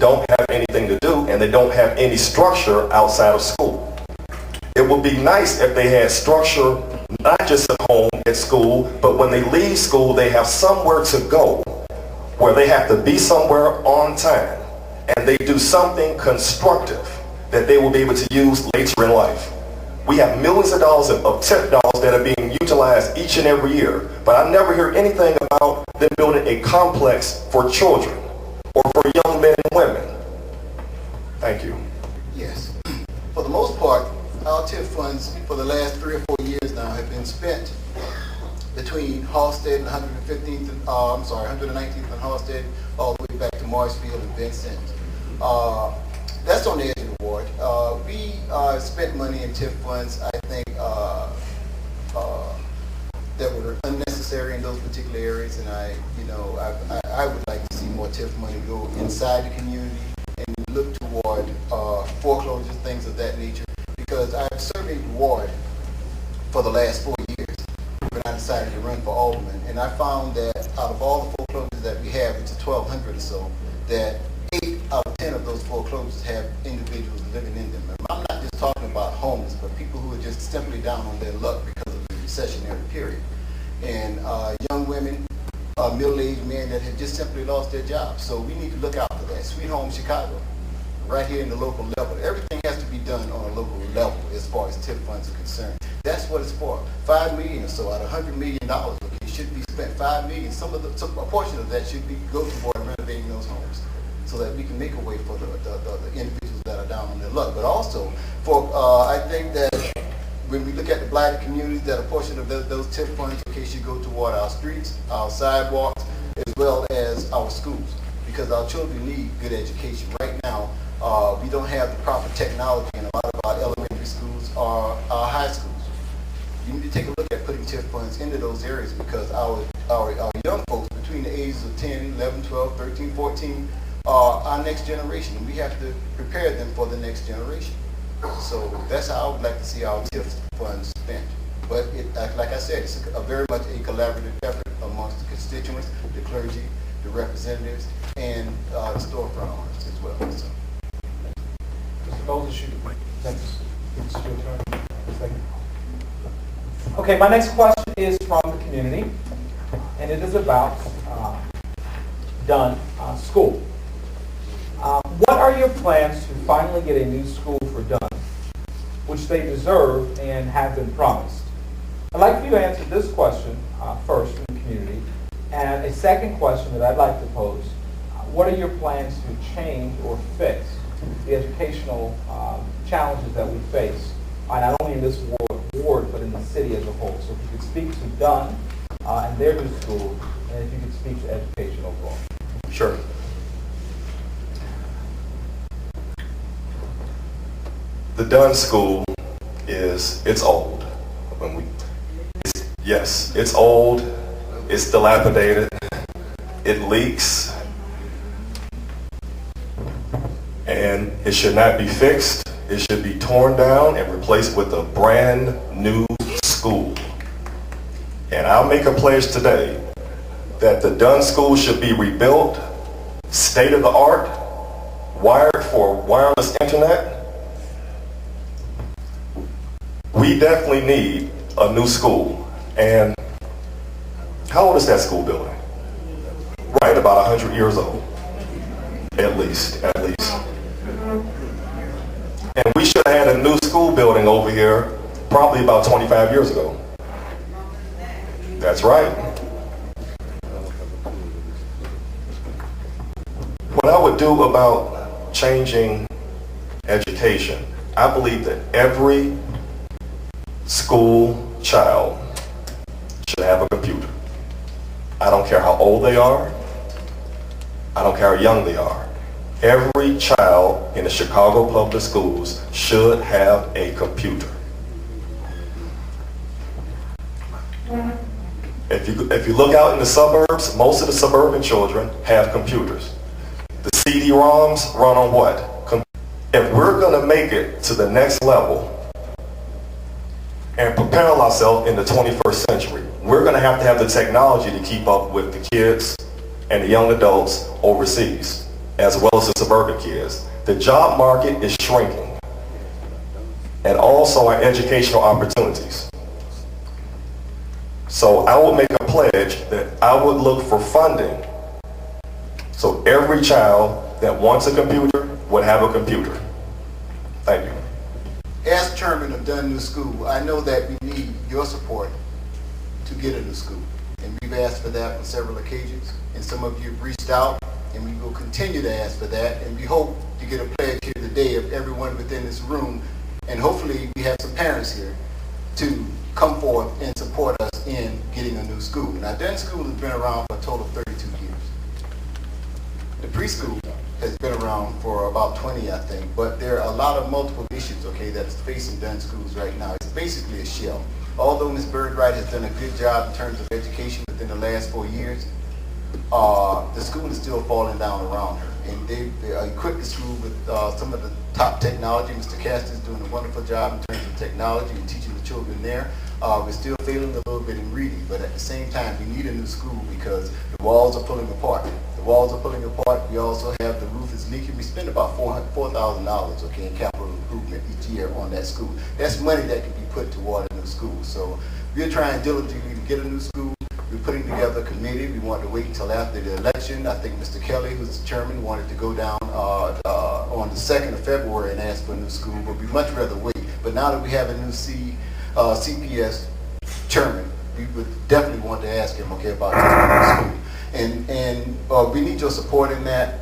don't have anything to do and they don't have any structure outside of school. It would be nice if they had structure, not just at home, at school, but when they leave school, they have somewhere to go, where they have to be somewhere on time, and they do something constructive that they will be able to use later in life. We have millions of dollars of tip dollars that are being utilized each and every year, but I never hear anything about them building a complex for children or for young men and women. Thank you. Yes. For the most part, our TIF funds for the last 3 or 4 years now have been spent between Halstead and 119th and Halstead, all the way back to Marshfield and Vincent. That's on the edge of the ward. We spent money in TIF funds, I think, that were unnecessary in those particular areas, and I would like to see more TIF money go inside the community and look toward foreclosures, things of that nature. Because I've surveyed the ward for the last 4 years when I decided to run for alderman, and I found that out of all the foreclosures that we have, which is 1,200 or so, that 8 out of 10 of those foreclosures have individuals living in them. And I'm not just talking about homeless, but people who are just simply down on their luck because of the recessionary period. And young women, middle-aged men that have just simply lost their jobs. So we need to look out for that. Sweet Home Chicago, right here in the local level. Everything has to be done on a local level as far as TIF funds are concerned. That's what it's for. $5 million or so out of $100 million, okay, should be spent. $5 million. A portion of that should go toward renovating those homes, so that we can make a way for the individuals that are down on their luck. But also, I think that when we look at the blighted communities, that a portion of those TIF funds, okay, should go toward our streets, our sidewalks, as well as our schools, because our children need good education. Right now, we don't have the proper technology in a lot of our elementary schools or our high schools. You need to take a look at putting TIF funds into those areas, because our young folks between the ages of 10, 11, 12, 13, 14 are our next generation, and we have to prepare them for the next generation. So that's how I would like to see our TIF funds spent. But like I said, it's very much a collaborative effort amongst the constituents, the clergy, the representatives, and the storefront owners as well. So. Mr. Bowles, it's your turn. Second. Okay, my next question is from the community, and it is about Dunn School. What are your plans to finally get a new school for Dunn, which they deserve and have been promised? I'd like for you to answer this question first in the community, and a second question that I'd like to pose: what are your plans to change or fix the educational challenges that we face, not only in this ward, but in the city as a whole? So if you could speak to Dunn and their new school, and if you could speak to education overall. Sure. The Dunn School it's old. Yes, it's old, it's dilapidated, it leaks, and it should not be fixed. It should be torn down and replaced with a brand new school. And I'll make a pledge today that the Dunn School should be rebuilt, state of the art, wired for wireless internet. We definitely need a new school. And how old is that school building? Right, about 100 years old, at least. And we should have had a new school building over here probably about 25 years ago. That's right. What I would do about changing education, I believe that every school child should have a computer. I don't care how old they are. I don't care how young they are. Every child in the Chicago public schools should have a computer. If you look out in the suburbs, most of the suburban children have computers. The CD-ROMs run on what? If we're going to make it to the next level and propel ourselves in the 21st century, we're going to have the technology to keep up with the kids and the young adults overseas. as well as the suburban kids. The job market is shrinking, and also our educational opportunities. So I will make a pledge that I would look for funding so every child that wants a computer would have a computer. Thank you. As chairman of Dunn New School, I know that we need your support to get a new school. And we've asked for that on several occasions. And some of you have reached out, and we will continue to ask for that. And we hope to get a pledge here today of everyone within this room. And hopefully we have some parents here to come forth and support us in getting a new school. Now, Dunn School has been around for a total of 32 years. The preschool has been around for about 20, I think, but there are a lot of multiple issues, okay, that's facing Dunn schools right now. It's basically a shell. Although Ms. Birdwright has done a good job in terms of education within the last 4 years, the school is still falling down around her. And they equipped the school with some of the top technology. Mr. Castor is doing a wonderful job in terms of technology and teaching the children there. We're still failing a little bit in reading, but at the same time, we need a new school because the walls are pulling apart. The walls are pulling apart. We also have the roof is leaking. We spend about $4,000, okay, in capital improvement each year on that school. That's money that can be put toward a new school. So we're trying diligently to get a new school. We're putting together a committee. We want to wait until after the election. I think Mr. Kelly, who's the chairman, wanted to go down on the 2nd of February and ask for a new school, but we'd much rather wait. But now that we have a new CPS chairman, we would definitely want to ask him, okay, about this new school. And we need your support in that,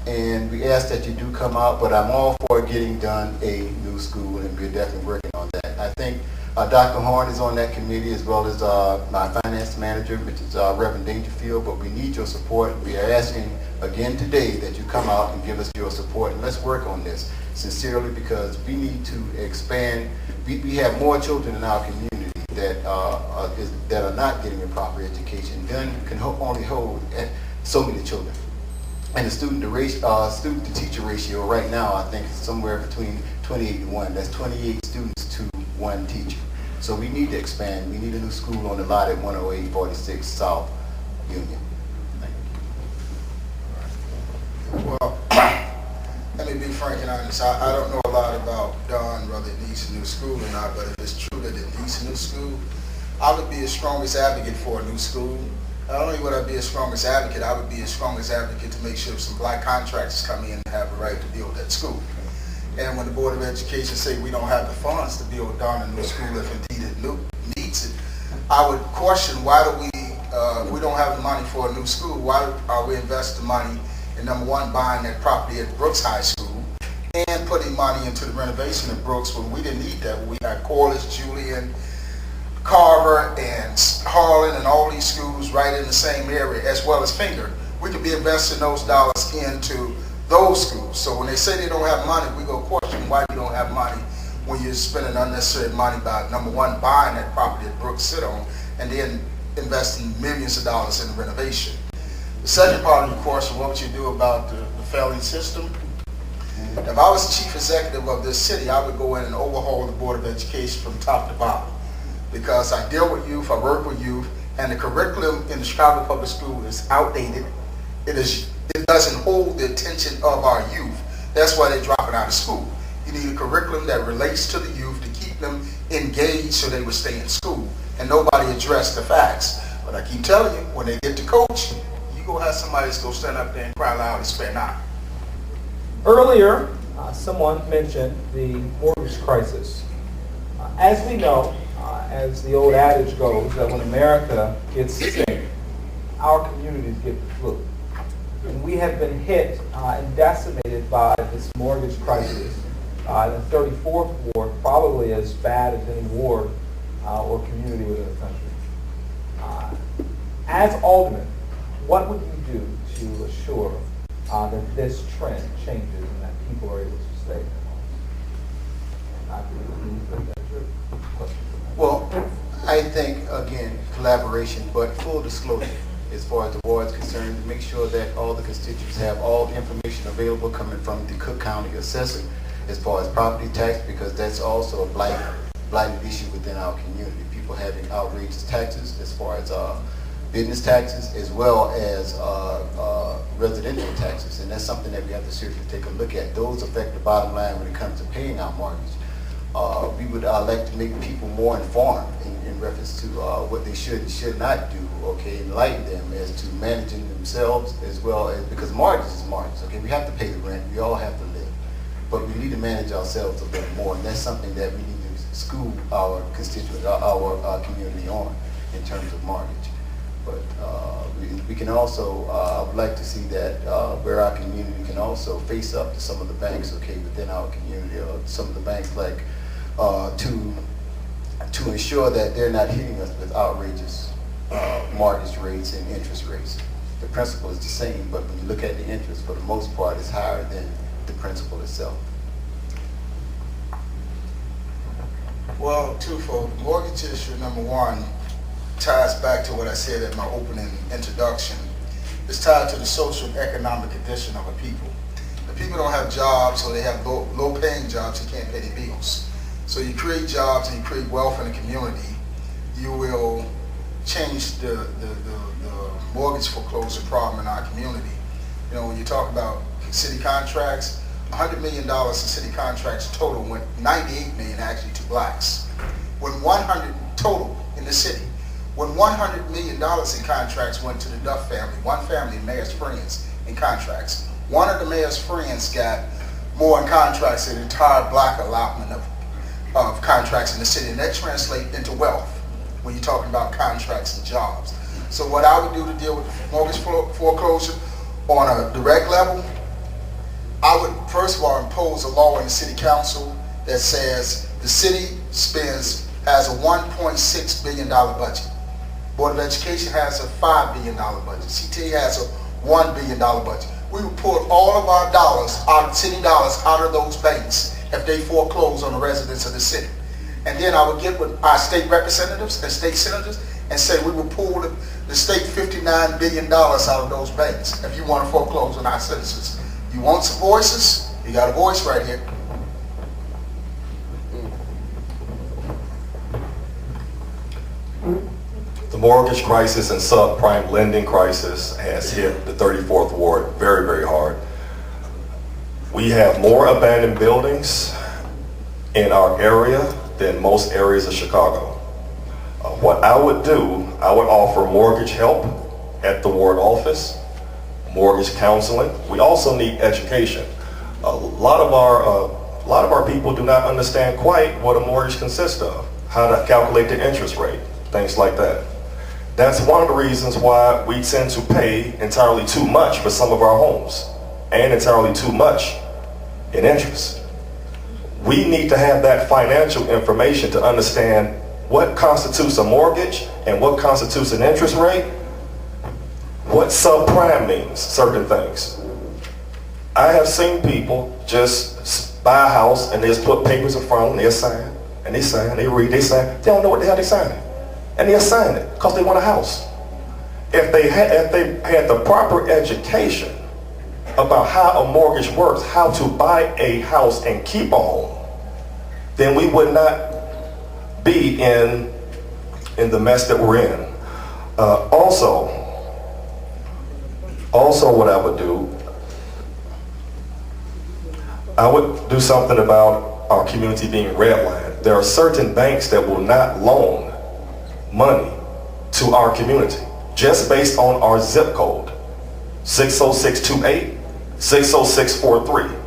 and we ask that you do come out, but I'm all for getting done a new school, and we're definitely working on that. I think Dr. Horn is on that committee, as well as my finance manager, which is Reverend Dangerfield, but we need your support. We are asking again today that you come out and give us your support, and let's work on this sincerely, because we need to expand. We have more children in our community that are not getting a proper education. Dunn can only hold so many children. And the student-to-teacher ratio right now, I think, is somewhere between 28 to 1. That's 28 students to 1 teacher. So we need to expand. We need a new school on the lot at 10846 South Union. Thank you. Well, let me be frank and honest. I don't know a lot about Dunn, whether it needs a new school or not, but if it's true that it needs a new school, I would be the strongest advocate for a new school. Not only would I be a strongest advocate, I would be a strongest advocate to make sure some black contractors come in and have a right to build that school. And when the Board of Education say we don't have the funds to build Dunn a new school if indeed it needs it, I would question why do we don't have the money for a new school, why are we investing money in, number one, buying that property at Brooks High School and putting money into the renovation of Brooks when we didn't need that. We had Corliss, Julian, Carver, and Harlan, and all these schools right in the same area, as well as Finger. We could be investing those dollars into those schools. So when they say they don't have money, we go question why you don't have money when you're spending unnecessary money by, number one, buying that property that Brooks sit on, and then investing millions of dollars in the renovation. The second part of your question, what would you do about the failing system? If I was the chief executive of this city, I would go in and overhaul the Board of Education from top to bottom. Because I deal with youth, I work with youth, and the curriculum in the Chicago Public School is outdated. It doesn't hold the attention of our youth. That's why they're dropping out of school. You need a curriculum that relates to the youth to keep them engaged so they would stay in school. And nobody addressed the facts. But I keep telling you, when they get to COCH, you're going to have somebody that's going to stand up there and cry loud and spare not. Earlier, someone mentioned the mortgage crisis. As we know, as the old adage goes, that when America gets sick, our communities get the flu. And we have been hit and decimated by this mortgage crisis. The 34th ward, probably as bad as any ward or community within the country. As alderman, what would you do to assure that this trend changes and that people are able to stay in their homes? Well, I think, again, collaboration, but full disclosure as far as the ward is concerned, to make sure that all the constituents have all information available coming from the Cook County assessor as far as property tax, because that's also a blighted issue within our community. People having outrageous taxes as far as business taxes, as well as residential taxes, and that's something that we have to seriously take a look at. Those affect the bottom line when it comes to paying our mortgage. We would like to make people more informed in reference to what they should and should not do, okay, enlighten them as to managing themselves as well as, because mortgage is mortgage, okay, we have to pay the rent, we all have to live, but we need to manage ourselves a little more, and that's something that we need to school our constituents, our community on in terms of mortgage. But we can also, I would like to see that where our community can also face up to some of the banks, okay, within our community, or some of the banks like, to ensure that they're not hitting us with outrageous mortgage rates and interest rates. The principal is the same, but when you look at the interest, for the most part, it's higher than the principal itself. Well, twofold. Mortgage issue, number one, ties back to what I said in my opening introduction. It's tied to the social and economic condition of a people. The people don't have jobs, so they have low-paying jobs, you can't pay their bills. So you create jobs and you create wealth in the community, you will change the mortgage foreclosure problem in our community. You know, when you talk about city contracts, $100 million in city contracts total went, 98 million actually to blacks. When 100 total in the city, when $100 million in contracts went to the Duff family, one family, mayor's friends, in contracts. One of the mayor's friends got more in contracts than the entire black allotment of contracts in the city, and that translates into wealth when you're talking about contracts and jobs. So what I would do to deal with mortgage foreclosure on a direct level, I would first of all impose a law in the city council that says the city has a $1.6 billion budget. Board of Education has a $5 billion budget. CTA has a $1 billion budget. We would pull all of our dollars, our city dollars, out of those banks if they foreclose on the residents of the city. And then I would get with our state representatives and state senators and say we would pull the state $59 billion out of those banks if you want to foreclose on our citizens. You want some voices? You got a voice right here. The mortgage crisis and subprime lending crisis has hit the 34th Ward very, very hard. We have more abandoned buildings in our area than most areas of Chicago. What I would do, I would offer mortgage help at the ward office, mortgage counseling. We also need education. A lot of our people do not understand quite what a mortgage consists of, how to calculate the interest rate, things like that. That's one of the reasons why we tend to pay entirely too much for some of our homes and entirely too much in interest. We need to have that financial information to understand what constitutes a mortgage and what constitutes an interest rate, what subprime means, certain things. I have seen people just buy a house and they just put papers in front of them, they sign, and they sign, they read, they sign, they don't know what the hell they're signing. And they'll sign it because they want a house. If they had the proper education about how a mortgage works, how to buy a house and keep a home, then we would not be in the mess that we're in. Also what I would do, I would do something about our community being redlined. There are certain banks that will not loan money to our community just based on our zip code, 60628, 60643.